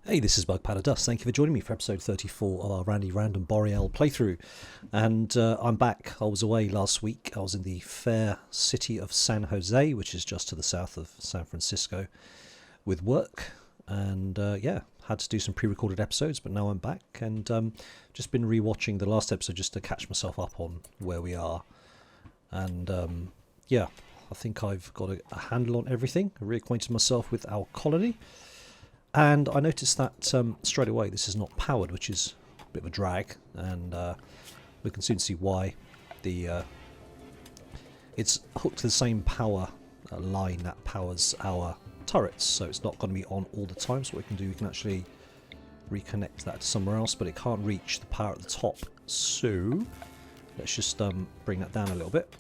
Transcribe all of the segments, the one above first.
Hey, this is Bug Powder Dust. Thank you for joining me for episode 34 of our Randy Random Boreal playthrough. And I'm back. I was away last week. I was in the fair city of San Jose, which is just to the south of San Francisco, with work. And yeah, had to do some pre-recorded episodes, but now I'm back. And just been rewatching the last episode just to catch myself up on where we are. And yeah, I think I've got a handle on everything. I reacquainted myself with our colony. And I noticed that straight away this is not powered, which is a bit of a drag, and we can soon see why. It's hooked to the same power line that powers our turrets, so it's not going to be on all the time. So what we can do, we can actually reconnect that to somewhere else, but it can't reach the power at the top. So let's just bring that down a little bit,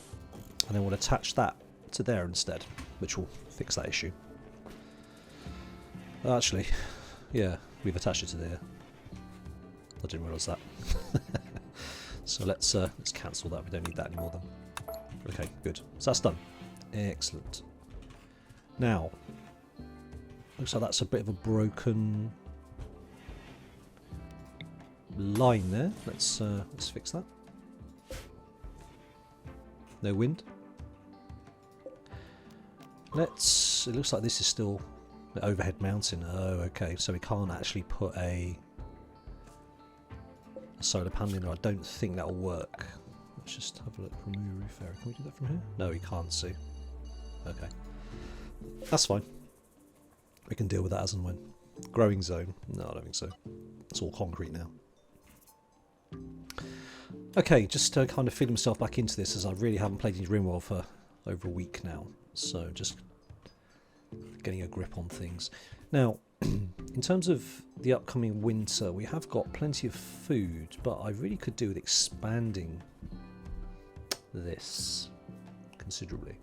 and then we'll attach that to there instead, which will fix that issue. Actually, yeah, we've attached it to there. I didn't realise that. So let's cancel that. We don't need that anymore then. Okay, good. So that's done. Excellent. Now, looks like that's a bit of a broken line there. Let's fix that. No wind. It looks like this is still the overhead mountain. Oh, okay. So we can't actually put a solar panel in there. I don't think that'll work. Let's just have a look. Remove roof area. Can we do that from here? No, we can't see. Okay. That's fine. We can deal with that as and when. Growing zone. No, I don't think so. It's all concrete now. Okay, just to kind of feed myself back into this, as I really haven't played any Rimworld for over a week now. So just getting a grip on things. Now, in terms of the upcoming winter, we have got plenty of food, but I really could do with expanding this considerably.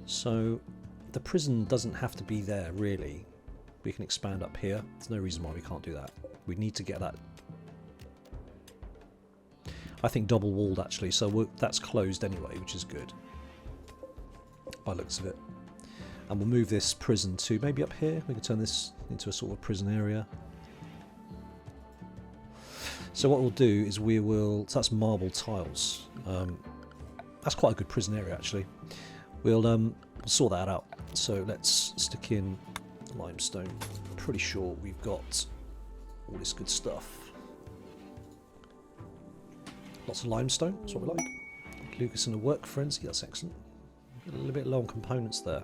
So the prison doesn't have to be there, really. We can expand up here. There's no reason why we can't do that. We need to get that, I think, double walled actually, so that's closed anyway, which is good by the looks of it. And we'll move this prison to maybe up here. We can turn this into a sort of prison area. So what we'll do is so that's marble tiles. That's quite a good prison area actually. We'll sort that out. So let's stick in limestone. I'm pretty sure we've got all this good stuff. Lots of limestone, that's what we like. Lucas and a work frenzy, that's excellent. A little bit low on components there.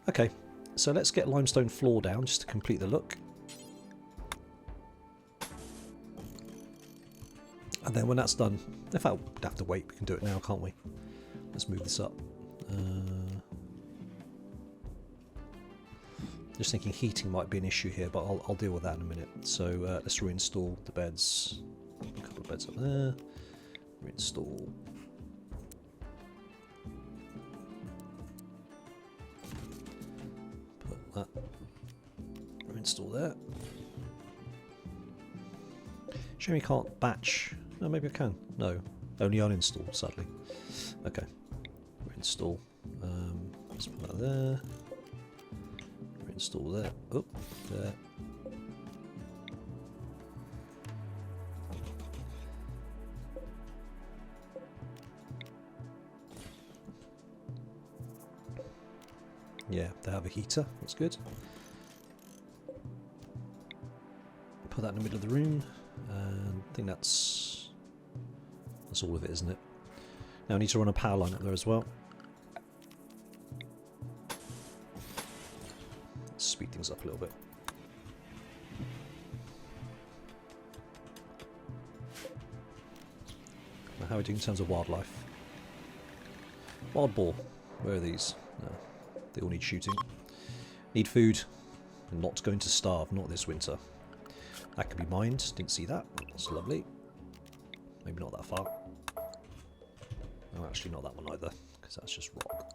Okay, so let's get limestone floor down just to complete the look. And then when that's done, in fact, we'd have to wait, we can do it now, can't we? Let's move this up. Just thinking heating might be an issue here, but I'll deal with that in a minute. So let's reinstall the beds. A couple of beds up there. Reinstall. Put that. Reinstall there. Shame we can't batch. No, maybe I can. No, only uninstall, sadly. Okay. Reinstall. Let's put that there. Reinstall there. Oh, there. Yeah, they have a heater, that's good. Put that in the middle of the room, and I think that's all of it, isn't it? Now I need to run a power line up there as well. Let's speed things up a little bit. Now, how are we doing in terms of wildlife? Wild boar, where are these? No. They all need shooting. Need food. I'm not going to starve, not this winter. That can be mined. Didn't see that. That's lovely. Maybe not that far. No, actually not that one either, because that's just rock.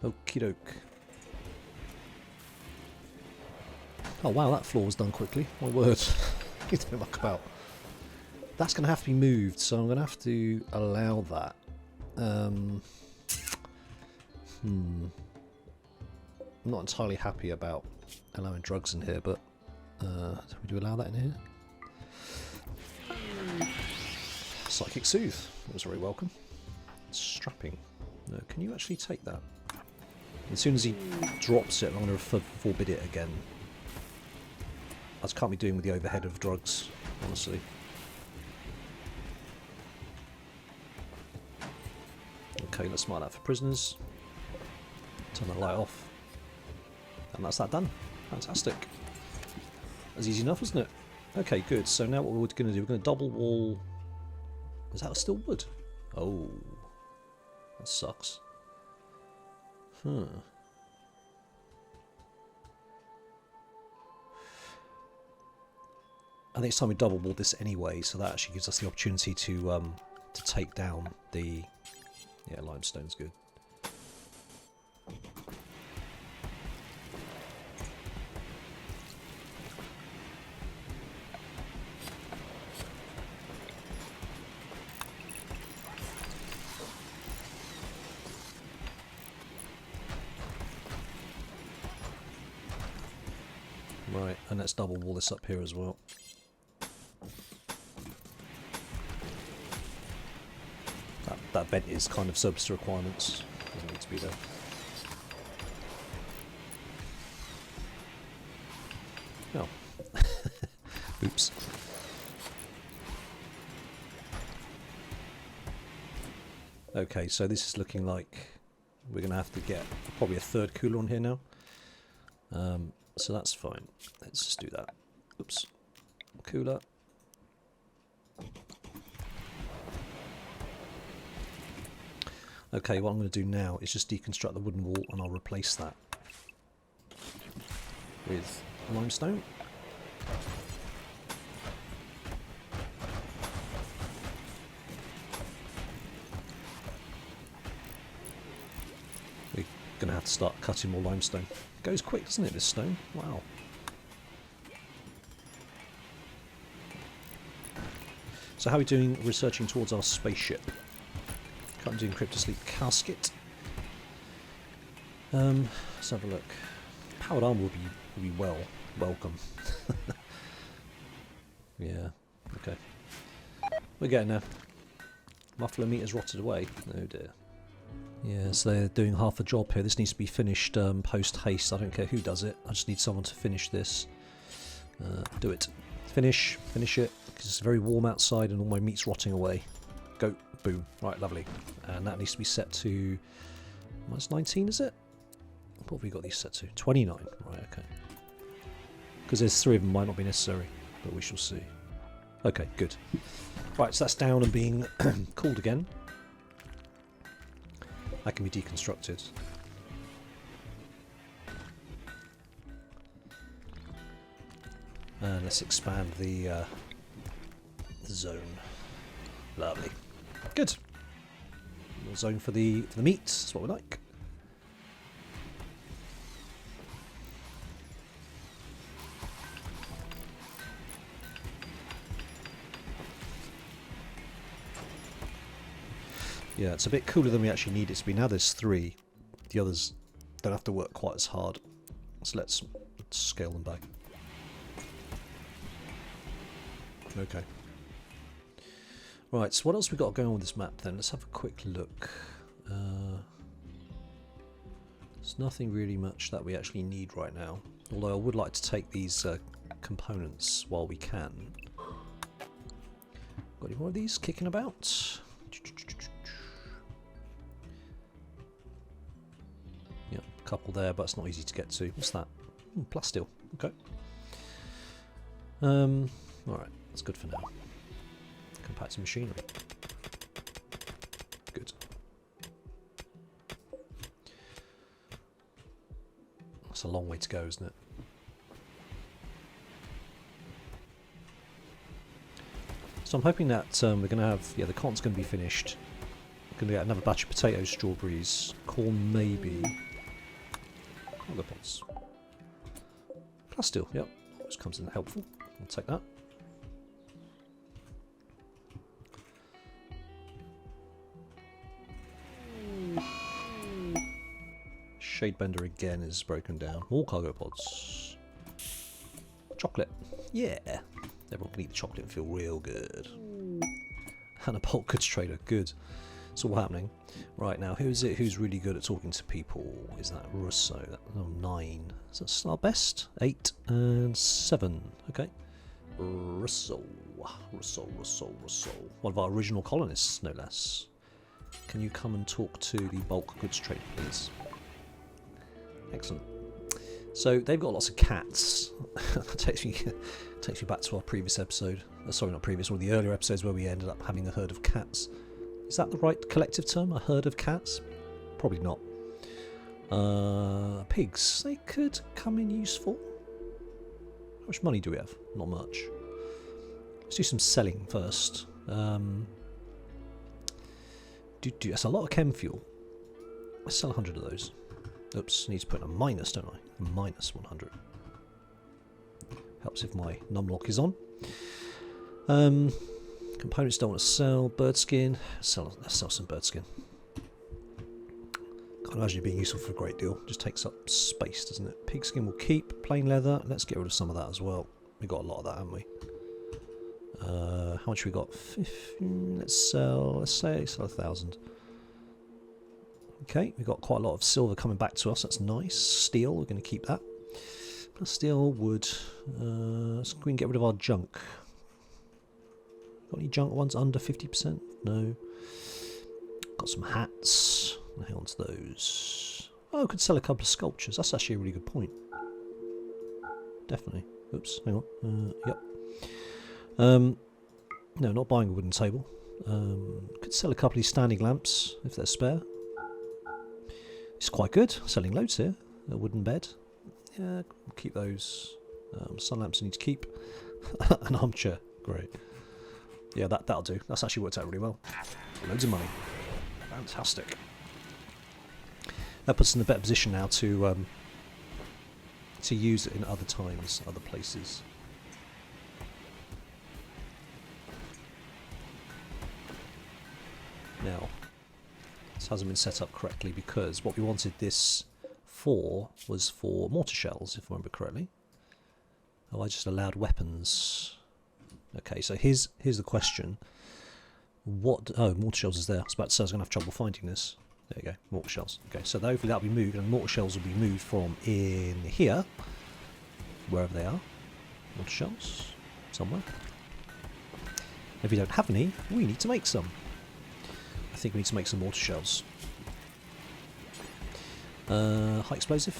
Okie doke. Oh wow, that floor was done quickly. My word. You don't muck about. That's going to have to be moved, so I'm going to have to allow that. I'm not entirely happy about allowing drugs in here, but do we allow that in here? Psychic Soothe. That was very welcome. Strapping. No, can you actually take that? As soon as he drops it, I'm going to forbid it again. I just can't be doing with the overhead of drugs, honestly. Okay, let's mark that for prisoners. Turn the light off. And that's that done. Fantastic. That's easy enough, isn't it? Okay, good. So now what we're going to do, we're going to double wall... Is that still wood? Oh. That sucks. Huh. I think it's time we double wall this anyway, so that actually gives us the opportunity to take down the... Yeah, limestone's good. Right, and let's double wall this up here as well. That vent is kind of subject to requirements. Doesn't need to be there. Oh. Oops. Okay, so this is looking like we're going to have to get probably a third cooler on here now. So that's fine. Let's just do that. Oops. Cooler. Okay, what I'm going to do now is just deconstruct the wooden wall and I'll replace that with limestone. We're going to have to start cutting more limestone. It goes quick, doesn't it, this stone? Wow. So how are we doing researching towards our spaceship? Can't do encrypt to sleep casket. Let's have a look. Powered armor would be welcome. Yeah, okay. We're getting there. Muffler meter's rotted away. Oh dear. Yeah, so they're doing half a job here. This needs to be finished post haste. I don't care who does it. I just need someone to finish this. Do it. Finish it. Because it's very warm outside and all my meat's rotting away. Go. Boom. Right, lovely. And that needs to be set to... What's 19, is it? What have we got these set to? 29. Right, okay. Because there's 3 of them, might not be necessary. But we shall see. Okay, good. Right, so that's down and being cooled again. That can be deconstructed. And let's expand the zone. Lovely. Good. Little zone for the meat. That's what we like. Yeah, it's a bit cooler than we actually need it to be. Now there's 3. The others don't have to work quite as hard. So let's scale them back. Okay. Right, so what else we got going on with this map then? Let's have a quick look. There's nothing really much that we actually need right now. Although I would like to take these components while we can. Got any more of these kicking about? Yeah, a couple there, but it's not easy to get to. What's that? Plasteel. Okay. Alright, that's good for now. Compacted machinery. Good. That's a long way to go, isn't it? So I'm hoping that we're going to have... Yeah, the content's going to be finished. We're going to get another batch of potatoes, strawberries, corn maybe. Other pots. Plasteel, yep. Always comes in helpful. I'll take that. Shade Bender again is broken down. More cargo pods. Chocolate. Yeah. Everyone can eat the chocolate and feel real good. And a bulk goods trader. Good. It's all happening. Right, now, who's really good at talking to people? Is that Russo? Oh, 9. Is that our best? 8 and 7. Okay. Russo. One of our original colonists, no less. Can you come and talk to the bulk goods trader, please? Excellent. So they've got lots of cats. takes me back to our previous episode. Sorry, not previous, one of the earlier episodes where we ended up having a herd of cats. Is that the right collective term? A herd of cats? Probably not. Pigs. They could come in useful. How much money do we have? Not much. Let's do some selling first. That's a lot of chem fuel. Let's sell 100 of those. Oops, need to put in a minus, don't I? Minus 100. Helps if my numlock is on. Components don't want to sell. Bird skin. Let's sell some bird skin. Can't imagine it being useful for a great deal. Just takes up space, doesn't it? Pig skin will keep. Plain leather. Let's get rid of some of that as well. We got a lot of that, haven't we? How much we got? 15. Let's sell 1,000. Okay, we've got quite a lot of silver coming back to us. That's nice. Steel, we're going to keep that. Steel, wood. So we can get rid of our junk. Got any junk ones under 50%? No. Got some hats. Hang on to those. Oh, I could sell a couple of sculptures. That's actually a really good point. Definitely. Oops, hang on. Yep. No, not buying a wooden table. Could sell a couple of these standing lamps if they're spare. It's quite good. Selling loads here. A wooden bed. Yeah, we'll keep those. Sun lamps I need to keep. An armchair. Great. Yeah, that'll do. That's actually worked out really well. Loads of money. Fantastic. That puts us in a better position now to use it in other times, other places. Now, this hasn't been set up correctly because what we wanted this for was for mortar shells, if I remember correctly. Oh, I just allowed weapons. Okay, so here's the question. What? Oh, mortar shells is there. I was about to say I was going to have trouble finding this. There you go, mortar shells. Okay, so hopefully that'll be moved, and mortar shells will be moved from in here, wherever they are. Mortar shells, somewhere. If we don't have any, we need to make some. I think we need to make some mortar shells. High explosive.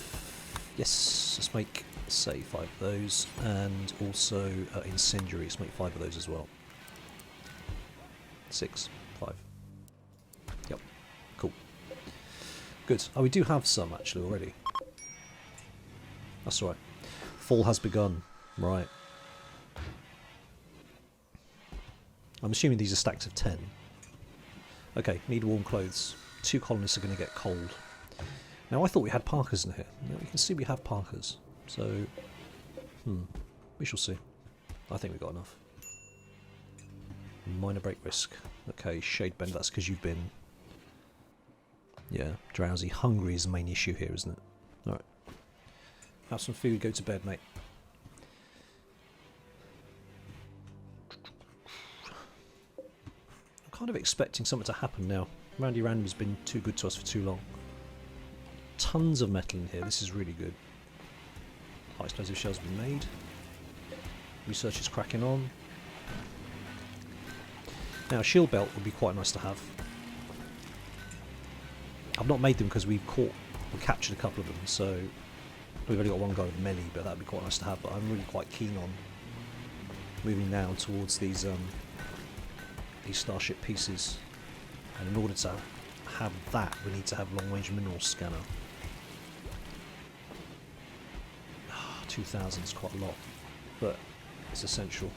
Yes, let's make, say, 5 of those, and also incendiary. Let's make 5 of those as well. 6, 5. Yep, cool. Good. Oh, we do have some actually already. That's all right. Fall has begun. Right. I'm assuming these are stacks of 10. Okay, need warm clothes. 2 colonists are going to get cold. Now I thought we had parkas in here. Now you can see we have parkas. So, we shall see. I think we've got enough. Minor break risk. Okay, shade bend. That's because you've been, drowsy. Hungry is the main issue here, isn't it? All right. Have some food. Go to bed, mate. I'm kind of expecting something to happen now. Randy Random has been too good to us for too long. Tons of metal in here. This is really good. High explosive shells have been made. Research is cracking on. Now, a shield belt would be quite nice to have. I've not made them because we captured a couple of them, so we've only got one guy with melee, but that'd be quite nice to have. But I'm really quite keen on moving now towards these starship pieces, and in order to have that, we need to have long-range mineral scanner. 2,000 is quite a lot, but it's essential.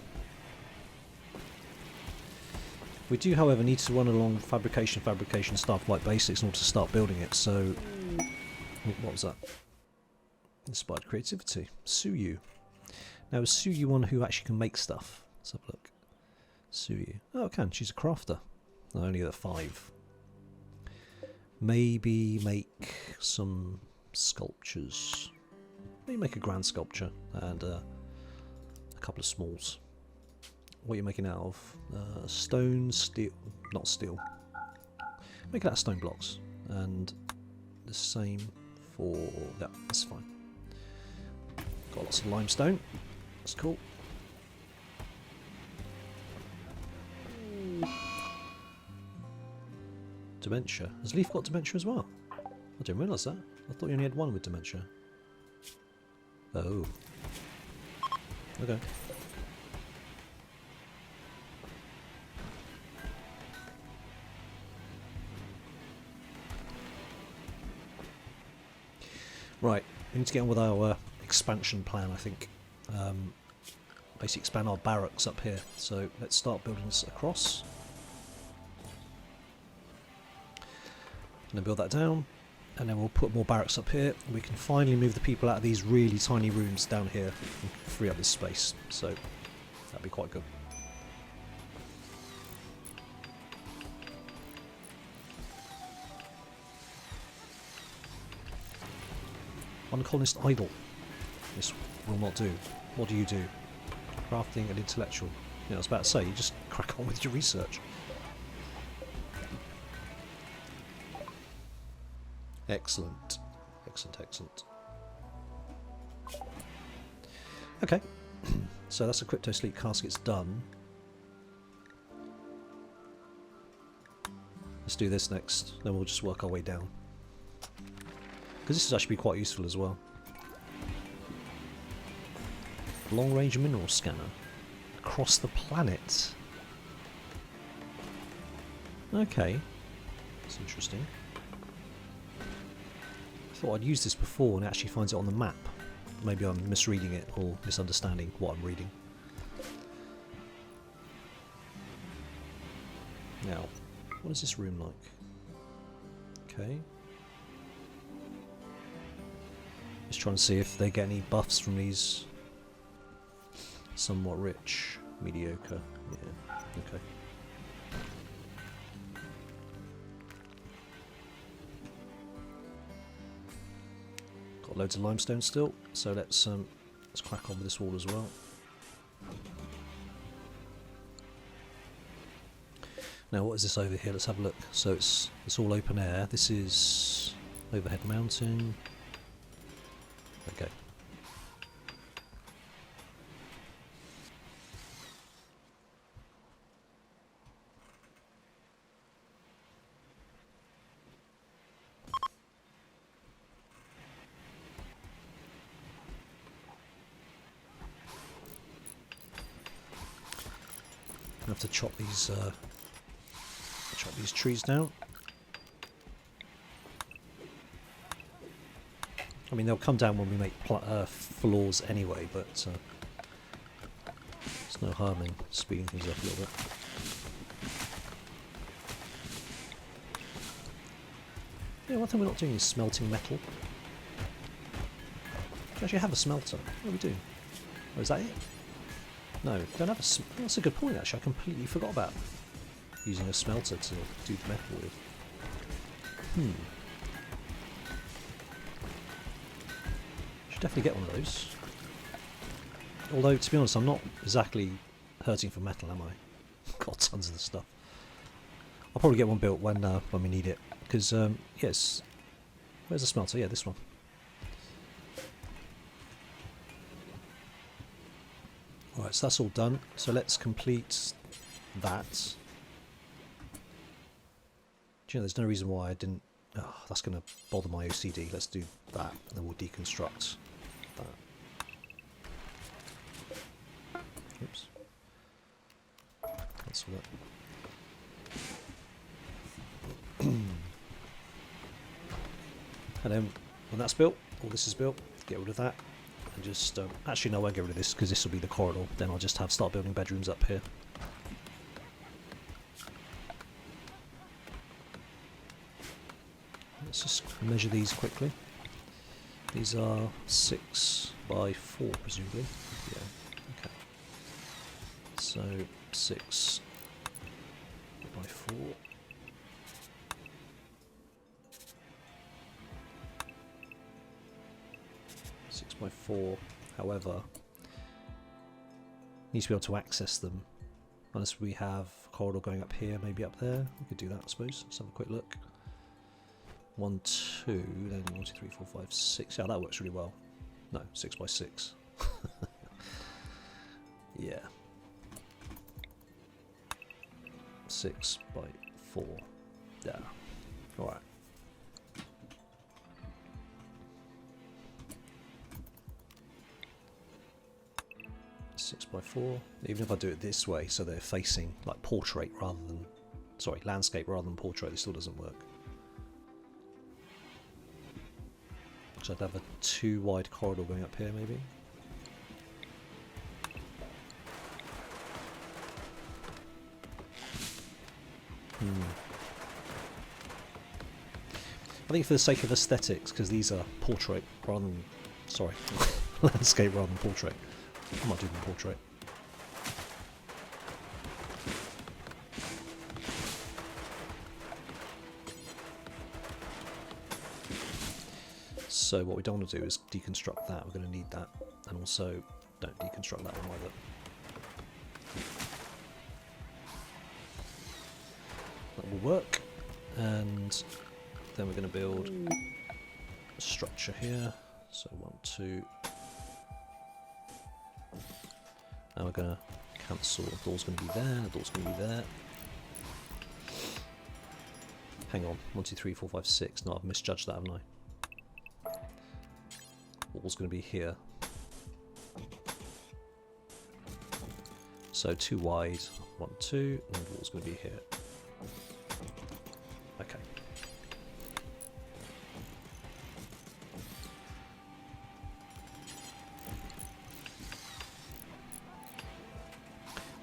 We do, however, need to run along fabrication stuff like basics in order to start building it. So, what was that? Inspired creativity. Suyu. Now, is Suyu one who actually can make stuff? Let's have a look. Suyu. Oh, I can. She's a crafter. Only at 5. Maybe make some sculptures. Maybe make a grand sculpture and a couple of smalls. What are you making out of? Stone, steel, not steel. Make it out of stone blocks. And the same for... yeah, that's fine. Got lots of limestone. That's cool. Dementia. Has Leaf got dementia as well? I didn't realise that. I thought you only had one with dementia. Oh. Okay. Right, we need to get on with our expansion plan, I think. Basically expand our barracks up here. So let's start building this across. And then build that down. And then we'll put more barracks up here. We can finally move the people out of these really tiny rooms down here and free up this space. So that'd be quite good. One colonist idle. This will not do. What do you do? Crafting and intellectual. Yeah, I was about to say, you just crack on with your research. Excellent. Excellent, excellent. Okay. So that's the crypto sleep caskets done. Let's do this next, then we'll just work our way down. Because this is actually quite useful as well. Long range mineral scanner. Across the planet. Okay. That's interesting. I thought I'd used this before and it actually finds it on the map. Maybe I'm misreading it or misunderstanding what I'm reading. Now, what is this room like? Okay. Just trying to see if they get any buffs from these. Somewhat rich, mediocre. Yeah, okay. Got loads of limestone still, so let's crack on with this wall as well. Now, what is this over here? Let's have a look. So it's all open air. This is overhead mounting. Okay. I have to chop these trees down. I mean, they'll come down when we make floors anyway, but there's no harm in speeding things up a little bit. Yeah, one thing we're not doing is smelting metal. We actually have a smelter. What do we do? Oh, is that it? No, don't have a. That's a good point. Actually, I completely forgot about using a smelter to do the metal with. Should definitely get one of those. Although, to be honest, I'm not exactly hurting for metal, am I? Got tons of the stuff. I'll probably get one built when we need it. Because yes, where's the smelter? Yeah, this one. Alright, so that's all done. So let's complete that. Do you know, there's no reason why I didn't... Oh, that's going to bother my OCD. Let's do that, and then we'll deconstruct that. Oops. Cancel that. And then, when that's built, all this is built, get rid of that. And just actually no, I won't get rid of this because this will be the corridor. Then I'll just start building bedrooms up here. Let's just measure these quickly. These are 6 by 4 presumably. Yeah. Okay. So 6 by 4. 6x4. However, needs to be able to access them. Unless we have a corridor going up here, maybe up there. We could do that, I suppose. Let's have a quick look. 1, 2, then 1, 2, 3, 4, 5, 6. Yeah, that works really well. No, 6x6. Yeah. 6x4. Yeah. Alright. Six by 4. Even if I do it this way, so they're facing like portrait rather than, sorry, landscape rather than portrait, it still doesn't work. So I'd have a 2 wide corridor going up here, maybe. I think for the sake of aesthetics, because these are portrait rather than, sorry, landscape rather than portrait. I might do the portrait. So what we don't want to do is deconstruct that. We're going to need that, and also don't deconstruct that one either. That will work, and then we're going to build a structure here. So 1, 2. And we're going to cancel. The door's going to be there. The door's going to be there. Hang on. 1, 2, 3, 4, 5, 6. No, I've misjudged that, haven't I? Wall's going to be here. So 2 wide. 1, 2. And the wall's going to be here. Okay.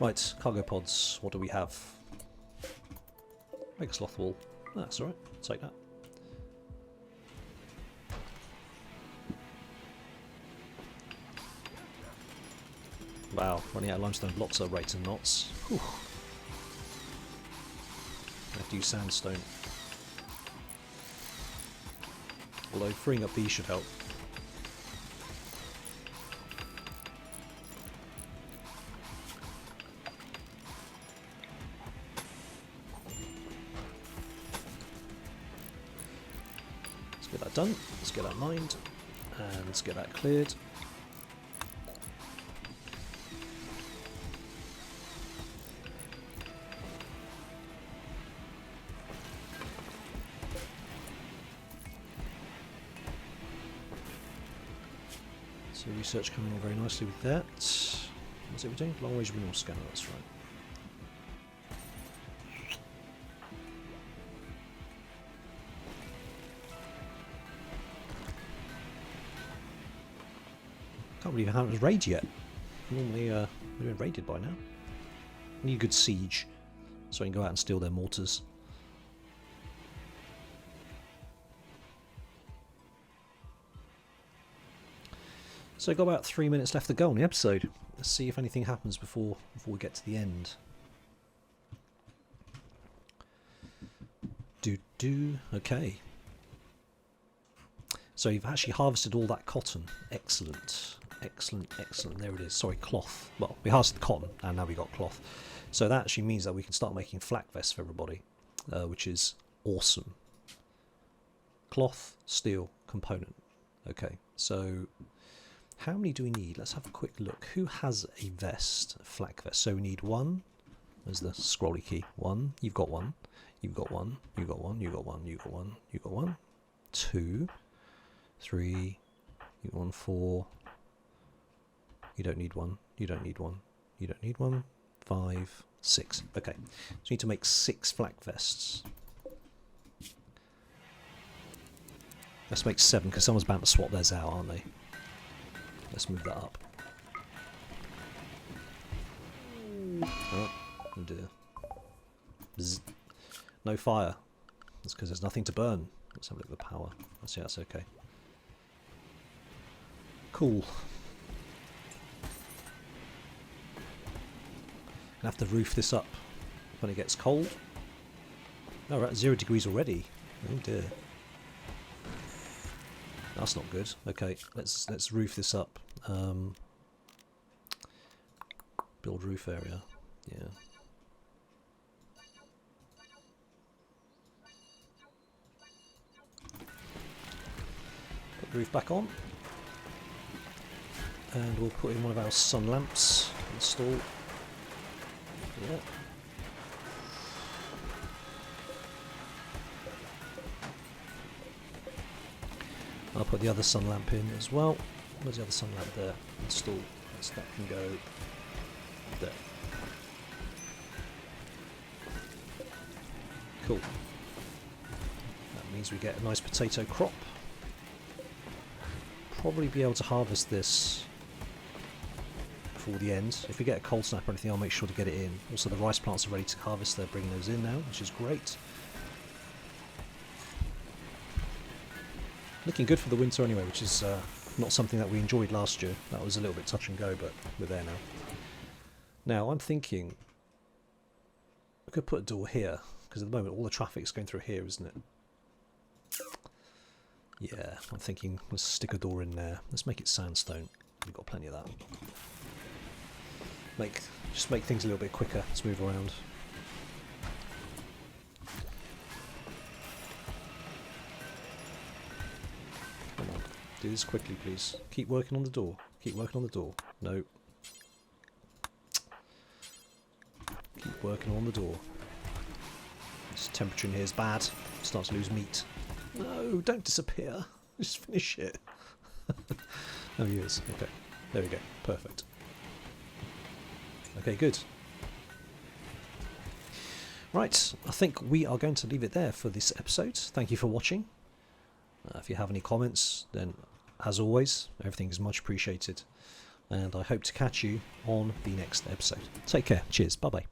Right, cargo pods, what do we have? Make a sloth wall. That's alright, take that. Wow, running out of limestone blocks are rates and knots. Whew. I have to use sandstone. Although freeing up these should help. Done. Let's get that mined and let's get that cleared. So research coming in very nicely with that. What's it we're doing? Long range mineral scanner, that's right. Can't believe I haven't raided yet. Normally we've been raided by now. Need a good siege so I can go out and steal their mortars. So I've got about 3 minutes left to go on the episode. Let's see if anything happens before we get to the end. Okay. So you've actually harvested all that cotton. Excellent. Excellent, excellent. There it is. Sorry, cloth. Well, we harvested the cotton and now we got cloth. So that actually means that we can start making flak vests for everybody, which is awesome. Cloth, steel, component. Okay, so how many do we need? Let's have a quick look. Who has a vest, a flak vest? So we need 1. There's the scrolly key. 1. You've got 1. You've got 1. You've got 1. You've got 1. You've got 1. You've got 1. 2. 3. You got 1. 4. You don't need 1. You don't need 1. You don't need 1. 5. 6. Okay. So we need to make 6 flak vests. Let's make 7 because someone's bound to swap theirs out, aren't they? Let's move that up. Oh dear. Bzz. No fire. That's because there's nothing to burn. Let's have a look at the power. Let's see, that's okay. Cool. Gonna have to roof this up when it gets cold. Oh, we're at 0 degrees already. Oh dear. That's not good. Okay, let's roof this up. Build roof area. Yeah. Put the roof back on. And we'll put in one of our sun lamps. Install. Yeah. I'll put the other sun lamp in as well. Where's the other sun lamp there? Install. So that can go there. Cool. That means we get a nice potato crop. Probably be able to harvest this before the end. If we get a cold snap or anything, I'll make sure to get it in. Also, the rice plants are ready to harvest. They're bringing those in now, which is great. Looking good for the winter anyway, which is not something that we enjoyed last year. That was a little bit touch and go, but we're there now. Now, I'm thinking we could put a door here, because at the moment all the traffic's going through here, isn't it? Yeah, I'm thinking let's stick a door in there. Let's make it sandstone. We've got plenty of that. Just make things a little bit quicker. Let's move around. Come on, do this quickly, please. Keep working on the door. Keep working on the door. No. Keep working on the door. This temperature in here is bad. Start to lose meat. No, don't disappear. Just finish it. Oh, he is. Okay. There we go. Perfect. Okay, good. Right, I think we are going to leave it there for this episode. Thank you for watching. If you have any comments, then as always, everything is much appreciated. And I hope to catch you on the next episode. Take care. Cheers. Bye-bye.